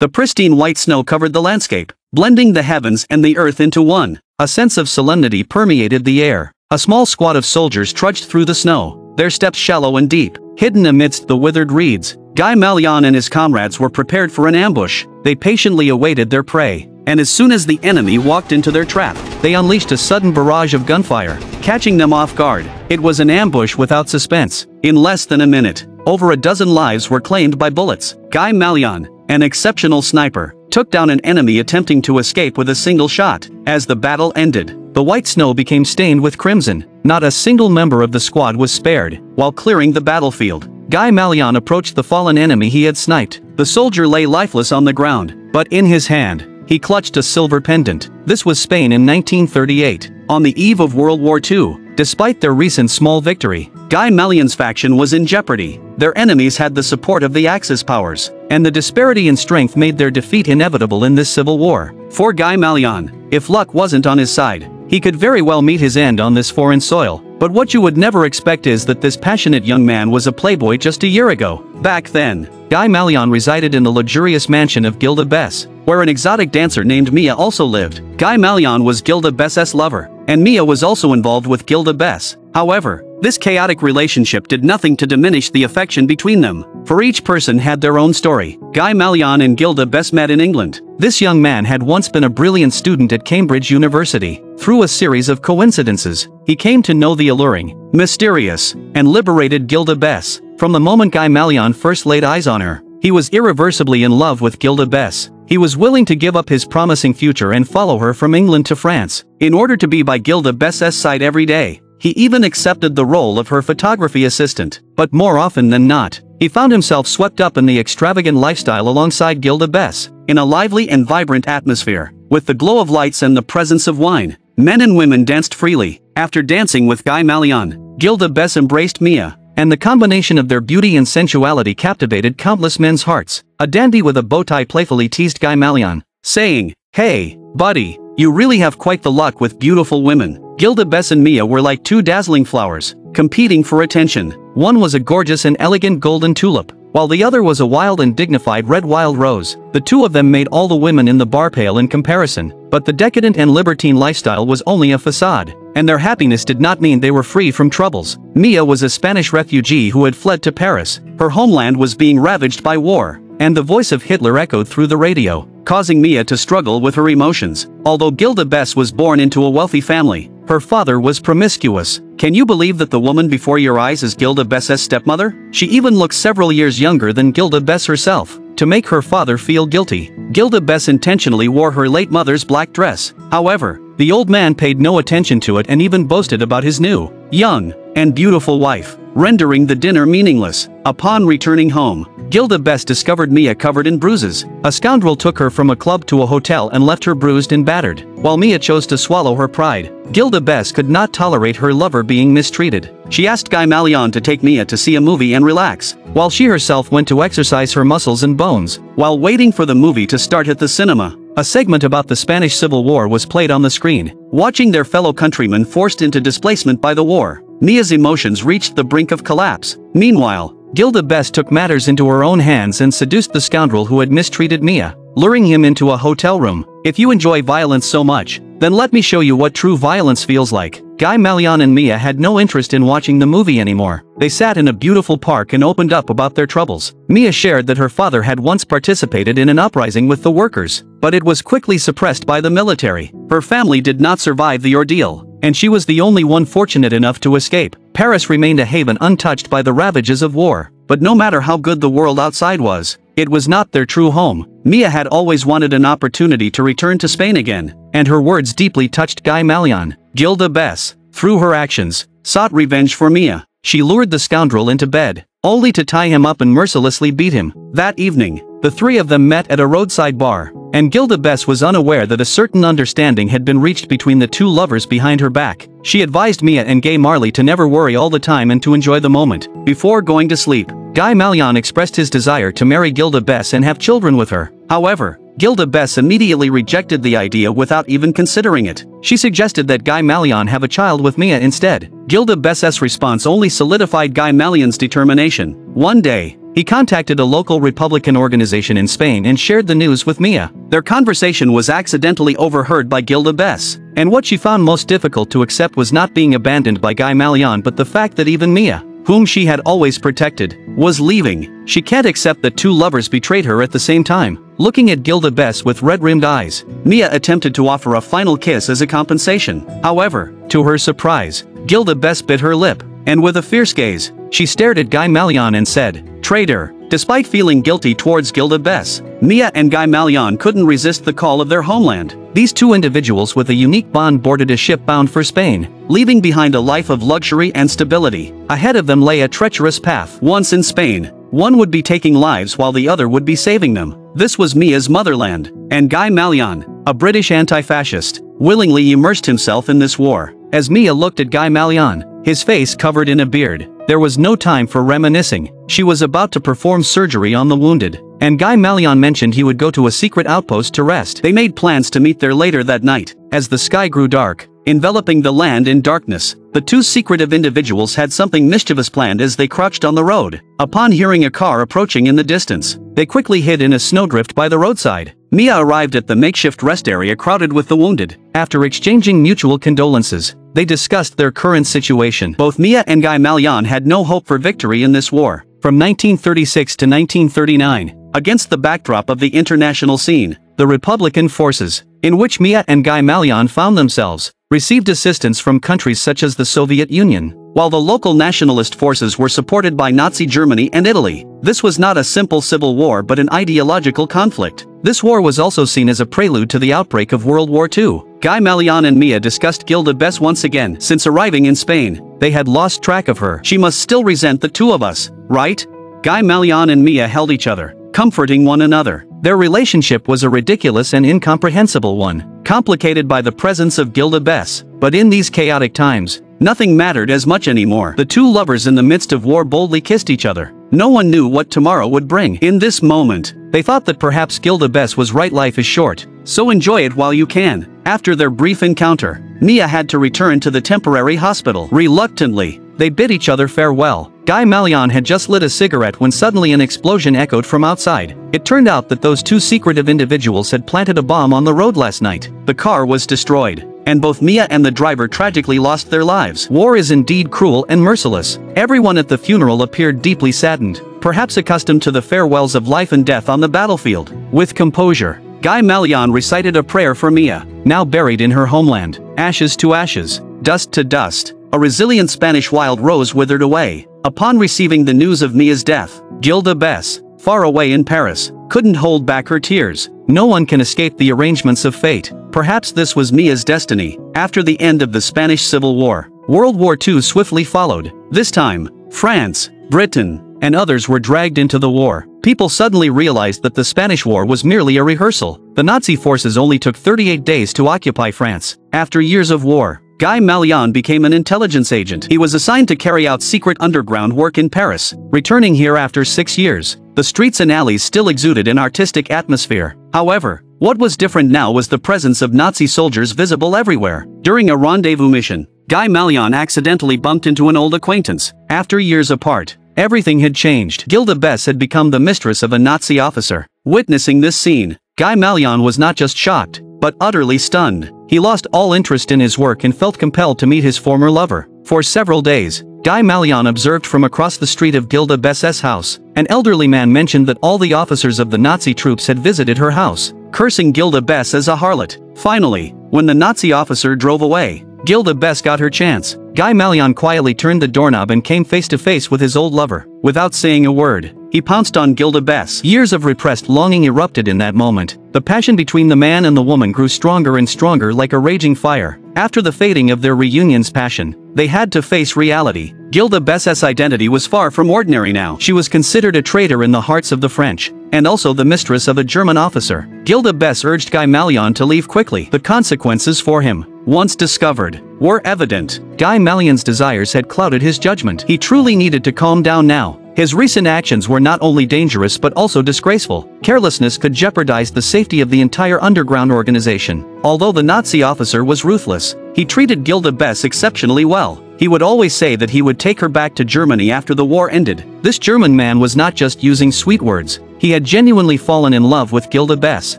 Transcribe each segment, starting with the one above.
The pristine white snow covered the landscape, blending the heavens and the earth into one. A sense of solemnity permeated the air. A small squad of soldiers trudged through the snow, their steps shallow and deep, hidden amidst the withered reeds. Guy Malian and his comrades were prepared for an ambush. They patiently awaited their prey, and as soon as the enemy walked into their trap, they unleashed a sudden barrage of gunfire, catching them off guard. It was an ambush without suspense. In less than a minute, over a dozen lives were claimed by bullets. Guy Malian, an exceptional sniper, took down an enemy attempting to escape with a single shot. As the battle ended, the white snow became stained with crimson. Not a single member of the squad was spared. While clearing the battlefield, Guy Malian approached the fallen enemy he had sniped. The soldier lay lifeless on the ground, but in his hand, he clutched a silver pendant. This was Spain in 1938, on the eve of World War II. Despite their recent small victory, Guy Malian's faction was in jeopardy. Their enemies had the support of the Axis powers, and the disparity in strength made their defeat inevitable in this civil war. For Guy Malian, if luck wasn't on his side, he could very well meet his end on this foreign soil. But what you would never expect is that this passionate young man was a playboy just a year ago. Back then, Guy Malian resided in the luxurious mansion of Gilda Bess, where an exotic dancer named Mia also lived. Guy Malian was Gilda Bess's lover, and Mia was also involved with Gilda Bess. However, this chaotic relationship did nothing to diminish the affection between them, for each person had their own story. Guy Malian and Gilda Bess met in England. This young man had once been a brilliant student at Cambridge University. Through a series of coincidences, he came to know the alluring, mysterious, and liberated Gilda Bess. From the moment Guy Malian first laid eyes on her, he was irreversibly in love with Gilda Bess. He was willing to give up his promising future and follow her from England to France, in order to be by Gilda Bess's side every day. He even accepted the role of her photography assistant. But more often than not, he found himself swept up in the extravagant lifestyle alongside Gilda Bess, in a lively and vibrant atmosphere. With the glow of lights and the presence of wine, men and women danced freely. After dancing with Guy Malian, Gilda Bess embraced Mia, and the combination of their beauty and sensuality captivated countless men's hearts. A dandy with a bow tie playfully teased Guy Malian, saying, "Hey, buddy, you really have quite the luck with beautiful women." Gilda Bess and Mia were like two dazzling flowers, competing for attention. One was a gorgeous and elegant golden tulip, while the other was a wild and dignified red wild rose. The two of them made all the women in the bar pale in comparison, but the decadent and libertine lifestyle was only a facade, and their happiness did not mean they were free from troubles. Mia was a Spanish refugee who had fled to Paris. Her homeland was being ravaged by war, and the voice of Hitler echoed through the radio, causing Mia to struggle with her emotions. Although Gilda Bess was born into a wealthy family, her father was promiscuous. Can you believe that the woman before your eyes is Gilda Bess's stepmother? She even looks several years younger than Gilda Bess herself. To make her father feel guilty, Gilda Bess intentionally wore her late mother's black dress. However, the old man paid no attention to it and even boasted about his new, young, and beautiful wife, rendering the dinner meaningless. Upon returning home, Gilda Bess discovered Mia covered in bruises. A scoundrel took her from a club to a hotel and left her bruised and battered. While Mia chose to swallow her pride, Gilda Bess could not tolerate her lover being mistreated. She asked Guy Malian to take Mia to see a movie and relax, while she herself went to exercise her muscles and bones. While waiting for the movie to start at the cinema, a segment about the Spanish Civil War was played on the screen. Watching their fellow countrymen forced into displacement by the war, Mia's emotions reached the brink of collapse. Meanwhile, Gilda Bess took matters into her own hands and seduced the scoundrel who had mistreated Mia, luring him into a hotel room. If you enjoy violence so much, then let me show you what true violence feels like. Guy Malian and Mia had no interest in watching the movie anymore. They sat in a beautiful park and opened up about their troubles. Mia shared that her father had once participated in an uprising with the workers, but it was quickly suppressed by the military. Her family did not survive the ordeal, and she was the only one fortunate enough to escape. Paris remained a haven untouched by the ravages of war. But no matter how good the world outside was, it was not their true home. Mia had always wanted an opportunity to return to Spain again, and her words deeply touched Guy Malian. Gilda Bess, through her actions, sought revenge for Mia. She lured the scoundrel into bed, only to tie him up and mercilessly beat him. That evening, the three of them met at a roadside bar, and Gilda Bess was unaware that a certain understanding had been reached between the two lovers behind her back. She advised Mia and Gay Marley to never worry all the time and to enjoy the moment. Before going to sleep, Guy Malian expressed his desire to marry Gilda Bess and have children with her. However, Gilda Bess immediately rejected the idea without even considering it. She suggested that Guy Malian have a child with Mia instead. Gilda Bess's response only solidified Guy Malian's determination. One day, he contacted a local Republican organization in Spain and shared the news with Mia. Their conversation was accidentally overheard by Gilda Bess, and what she found most difficult to accept was not being abandoned by Guy Malian but the fact that even Mia, whom she had always protected, was leaving. She can't accept that two lovers betrayed her at the same time. Looking at Gilda Bess with red-rimmed eyes, Mia attempted to offer a final kiss as a compensation. However, to her surprise, Gilda Bess bit her lip, and with a fierce gaze, she stared at Guy Malian and said, "Traitor." Despite feeling guilty towards Gilda Bess, Mia and Guy Malian couldn't resist the call of their homeland. These two individuals with a unique bond boarded a ship bound for Spain, leaving behind a life of luxury and stability. Ahead of them lay a treacherous path. Once in Spain, one would be taking lives while the other would be saving them. This was Mia's motherland, and Guy Malian, a British anti-fascist, willingly immersed himself in this war. As Mia looked at Guy Malian, his face covered in a beard, there was no time for reminiscing. She was about to perform surgery on the wounded, and Guy Malian mentioned he would go to a secret outpost to rest. They made plans to meet there later that night. As the sky grew dark, enveloping the land in darkness, the two secretive individuals had something mischievous planned as they crouched on the road. Upon hearing a car approaching in the distance, they quickly hid in a snowdrift by the roadside. Mia arrived at the makeshift rest area crowded with the wounded. After exchanging mutual condolences, they discussed their current situation. Both Mia and Guy Malian had no hope for victory in this war. From 1936 to 1939, against the backdrop of the international scene, the Republican forces, in which Mia and Guy Malian found themselves, received assistance from countries such as the Soviet Union, while the local nationalist forces were supported by Nazi Germany and Italy. This was not a simple civil war but an ideological conflict. This war was also seen as a prelude to the outbreak of World War II. Guy Malian and Mia discussed Gilda Bess once again. Since arriving in Spain, they had lost track of her. She must still resent the two of us, right? Guy Malian and Mia held each other, comforting one another. Their relationship was a ridiculous and incomprehensible one, complicated by the presence of Gilda Bess. But in these chaotic times, nothing mattered as much anymore. The two lovers in the midst of war boldly kissed each other. No one knew what tomorrow would bring. In this moment, they thought that perhaps Gilda Bess was right. Life is short, so enjoy it while you can. After their brief encounter, Mia had to return to the temporary hospital. Reluctantly, they bid each other farewell. Guy Malian had just lit a cigarette when suddenly an explosion echoed from outside. It turned out that those two secretive individuals had planted a bomb on the road last night. The car was destroyed, and both Mia and the driver tragically lost their lives. War is indeed cruel and merciless. Everyone at the funeral appeared deeply saddened, perhaps accustomed to the farewells of life and death on the battlefield. With composure, Guy Malian recited a prayer for Mia, now buried in her homeland. Ashes to ashes, dust to dust, a resilient Spanish wild rose withered away. Upon receiving the news of Mia's death, Gilda Bess, far away in Paris, couldn't hold back her tears. No one can escape the arrangements of fate. Perhaps this was Mia's destiny. After the end of the Spanish Civil War, World War II swiftly followed. This time, France, Britain, and others were dragged into the war. People suddenly realized that the Spanish War was merely a rehearsal. The Nazi forces only took 38 days to occupy France. After years of war, Guy Malian became an intelligence agent. He was assigned to carry out secret underground work in Paris. Returning here after 6 years, the streets and alleys still exuded an artistic atmosphere. However, what was different now was the presence of Nazi soldiers visible everywhere. During a rendezvous mission, Guy Malian accidentally bumped into an old acquaintance. After years apart, everything had changed. Gilda Bess had become the mistress of a Nazi officer. Witnessing this scene, Guy Malian was not just shocked, but utterly stunned. He lost all interest in his work and felt compelled to meet his former lover. For several days, Guy Malian observed from across the street of Gilda Bess's house. An elderly man mentioned that all the officers of the Nazi troops had visited her house, cursing Gilda Bess as a harlot. Finally, when the Nazi officer drove away, Gilda Bess got her chance. Guy Malian quietly turned the doorknob and came face to face with his old lover. Without saying a word, he pounced on Gilda Bess. Years of repressed longing erupted in that moment. The passion between the man and the woman grew stronger and stronger like a raging fire. After the fading of their reunion's passion, they had to face reality. Gilda Bess's identity was far from ordinary now. She was considered a traitor in the hearts of the French, and also the mistress of a German officer. Gilda Bess urged Guy Malian to leave quickly. The consequences for him, once discovered, were evident. Guy Malian's desires had clouded his judgment. He truly needed to calm down now. His recent actions were not only dangerous but also disgraceful. Carelessness could jeopardize the safety of the entire underground organization. Although the Nazi officer was ruthless, he treated Gilda Bess exceptionally well. He would always say that he would take her back to Germany after the war ended. This German man was not just using sweet words. He had genuinely fallen in love with Gilda Bess.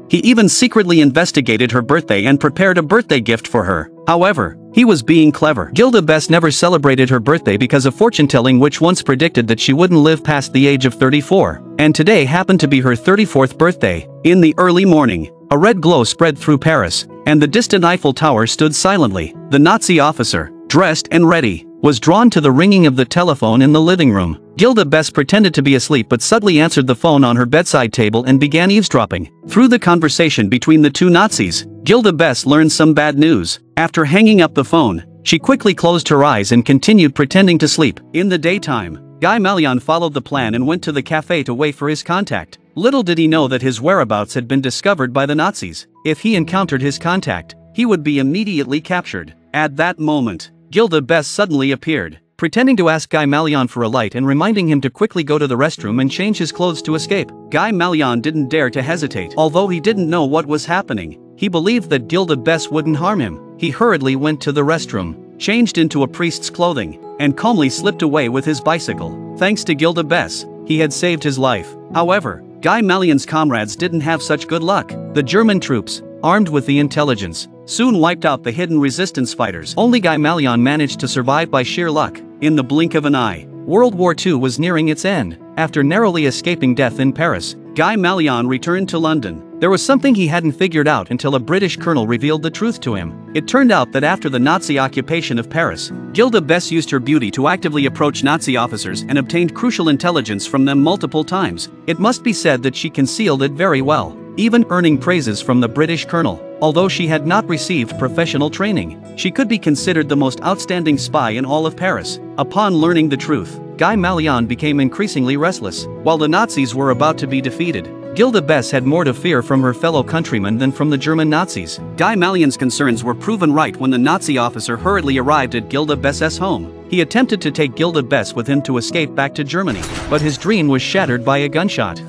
He even secretly investigated her birthday and prepared a birthday gift for her. However, he was being clever. Gilda Bess never celebrated her birthday because of fortune-telling which once predicted that she wouldn't live past the age of 34. And today happened to be her 34th birthday. In the early morning, a red glow spread through Paris, and the distant Eiffel Tower stood silently. The Nazi officer, dressed and ready, was drawn to the ringing of the telephone in the living room. Gilda Bess pretended to be asleep but subtly answered the phone on her bedside table and began eavesdropping. Through the conversation between the two Nazis, Gilda Bess learned some bad news. After hanging up the phone, she quickly closed her eyes and continued pretending to sleep. In the daytime, Guy Malian followed the plan and went to the cafe to wait for his contact. Little did he know that his whereabouts had been discovered by the Nazis. If he encountered his contact, he would be immediately captured. At that moment, Gilda Bess suddenly appeared, pretending to ask Guy Malian for a light and reminding him to quickly go to the restroom and change his clothes to escape. Guy Malian didn't dare to hesitate. Although he didn't know what was happening, he believed that Gilda Bess wouldn't harm him. He hurriedly went to the restroom, changed into a priest's clothing, and calmly slipped away with his bicycle. Thanks to Gilda Bess, he had saved his life. However, Guy Malian's comrades didn't have such good luck. The German troops, armed with the intelligence, soon wiped out the hidden resistance fighters. Only Guy Malian managed to survive by sheer luck. In the blink of an eye, World War II was nearing its end. After narrowly escaping death in Paris, Guy Malian returned to London. There was something he hadn't figured out until a British colonel revealed the truth to him. It turned out that after the Nazi occupation of Paris, Gilda Bess used her beauty to actively approach Nazi officers and obtained crucial intelligence from them multiple times. It must be said that she concealed it very well, even earning praises from the British colonel. Although she had not received professional training, she could be considered the most outstanding spy in all of Paris. Upon learning the truth, Guy Malian became increasingly restless. While the Nazis were about to be defeated, Gilda Bess had more to fear from her fellow countrymen than from the German Nazis. Guy Malian's concerns were proven right when the Nazi officer hurriedly arrived at Gilda Bess's home. He attempted to take Gilda Bess with him to escape back to Germany, but his dream was shattered by a gunshot.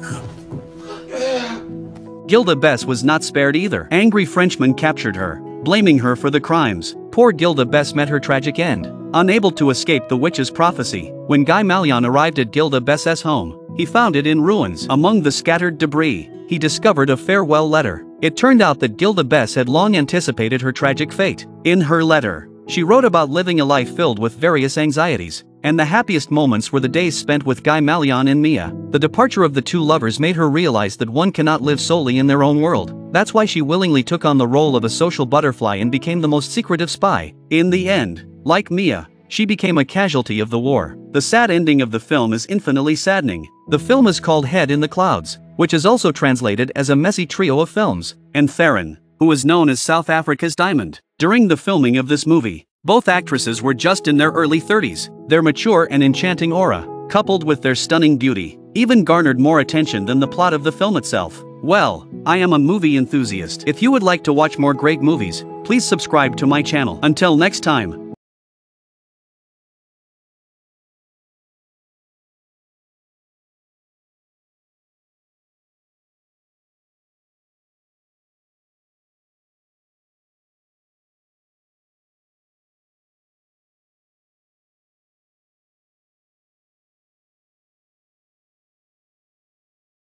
Gilda Bess was not spared either. Angry Frenchmen captured her, blaming her for the crimes. Poor Gilda Bess met her tragic end. Unable to escape the witch's prophecy, when Guy Malian arrived at Gilda Bess's home, he found it in ruins. Among the scattered debris, he discovered a farewell letter. It turned out that Gilda Bess had long anticipated her tragic fate. In her letter, she wrote about living a life filled with various anxieties, and the happiest moments were the days spent with Guy Malian and Mia. The departure of the two lovers made her realize that one cannot live solely in their own world. That's why she willingly took on the role of a social butterfly and became the most secretive spy. In the end, like Mia, she became a casualty of the war. The sad ending of the film is infinitely saddening. The film is called Head in the Clouds, which is also translated as a messy trio of films. And Theron, who is known as South Africa's Diamond. During the filming of this movie, both actresses were just in their early 30s. Their mature and enchanting aura, coupled with their stunning beauty, even garnered more attention than the plot of the film itself. Well, I am a movie enthusiast. If you would like to watch more great movies, please subscribe to my channel. Until next time.